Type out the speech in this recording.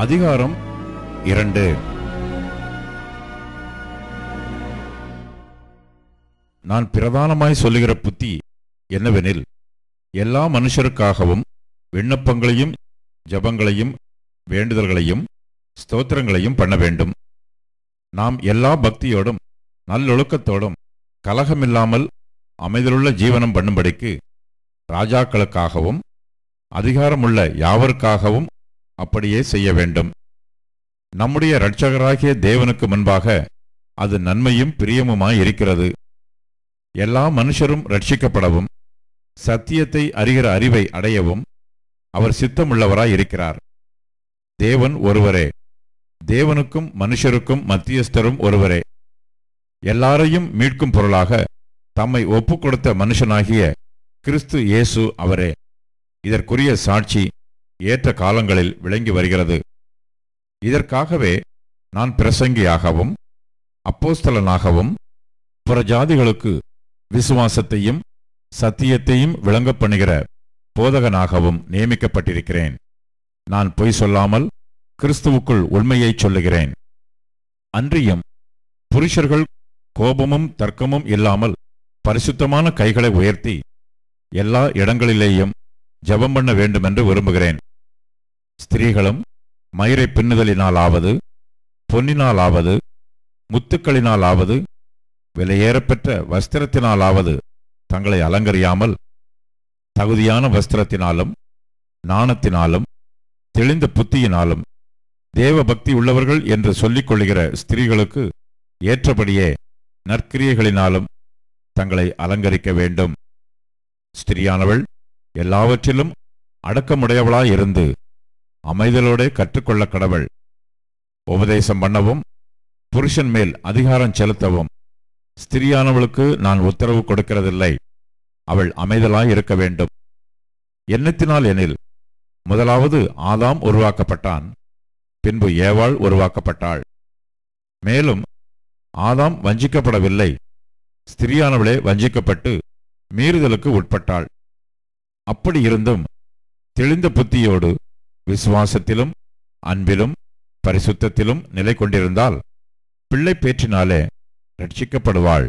அதிகாரம் 2. நான் பிரதானமாய் சொல்லுகிற புத்தி என்னவெனில், எல்லா மனுஷருக்காகவும் விண்ணப்பங்களையும் ஜபங்களையும் வேண்டுதல்களையும் ஸ்தோத்திரங்களையும் பண்ண வேண்டும். நாம் எல்லா பக்தியோடும் நல்லொழுக்கத்தோடும் கலகமில்லாமல் அமைதலுள்ள ஜீவனம் பண்ணும்படிக்கு ராஜாக்களுக்காகவும் அதிகாரமுள்ள யாவருக்காகவும் அப்படியே செய்ய வேண்டும். நம்முடைய இரட்சகராகிய தேவனுக்கு முன்பாக அது நன்மையும் பிரியமுமாய் இருக்கிறது. எல்லா மனுஷரும் ரட்சிக்கப்படவும் சத்தியத்தை அறிகிற அறிவை அடையவும் அவர் சித்தமுள்ளவராய் இருக்கிறார். தேவன் ஒருவரே, தேவனுக்கும் மனுஷருக்கும் மத்தியஸ்தரும் ஒருவரே. எல்லாரையும் மீட்கும் பொருளாக தம்மை ஒப்புக் கொடுத்த மனுஷனாகிய கிறிஸ்து இயேசு அவரே. இதற்குரிய சாட்சி ஏற்ற காலங்களில் விளங்கி வருகிறது. இதற்காகவே நான் பிரசங்கியாகவும் அப்போஸ்தலனாகவும் புறஜாதிகளுக்கு விசுவாசத்தையும் சத்தியத்தையும் விளங்கப் பண்ணுகிற போதகனாகவும் நியமிக்கப்பட்டிருக்கிறேன். நான் பொய் சொல்லாமல் கிறிஸ்துவுக்குள் உண்மையை சொல்லுகிறேன். அன்றியும் புருஷர்கள் கோபமும் தர்க்கமும் இல்லாமல் பரிசுத்தமான கைகளை உயர்த்தி எல்லா இடங்களிலேயும் ஜெபம் பண்ண வேண்டுமென்று விரும்புகிறேன். ஸ்திரீகளும் மயிரை பின்னுதலினாலாவது பொன்னினாலாவது முத்துக்களினாலாவது விலையேறப்பெற்ற வஸ்திரத்தினாலாவது தங்களை அலங்கரியாமல் தகுதியான வஸ்திரத்தினாலும் நாணத்தினாலும் தெளிந்த புத்தியினாலும் தேவ பக்தி உள்ளவர்கள் என்று சொல்லிக் கொள்ளுகிற ஸ்திரீகளுக்கு ஏற்றபடியே நற்கிரியைகளினாலும் தங்களை அலங்கரிக்க வேண்டும். ஸ்திரியானவள் எல்லாவற்றிலும் அடக்கமுடையவளாயிருந்து அமைதலோடே கற்றுக்கொள்ள கடவள். உபதேசம் பண்ணவும் புருஷன் மேல் அதிகாரம் செலுத்தவும் ஸ்திரியானவளுக்கு நான் உத்தரவு கொடுக்கிறதில்லை. அவள் அமைதலாய் இருக்க வேண்டும். என்னத்தினால் எனில், முதலாவது ஆதாம் உருவாக்கப்பட்டான், பின்பு ஏவாள் உருவாக்கப்பட்டாள். மேலும் ஆதாம் வஞ்சிக்கப்படவில்லை, ஸ்திரியானவளே வஞ்சிக்கப்பட்டு மீறுதலுக்கு உட்பட்டாள். அப்படி இருந்தும் தெளிந்த புத்தியோடு விசுவாசத்திலும் அன்பிலும் பரிசுத்தத்திலும் நிலை கொண்டிருந்தால் பிள்ளை பேற்றினாலே ரட்சிக்கப்படுவாள்.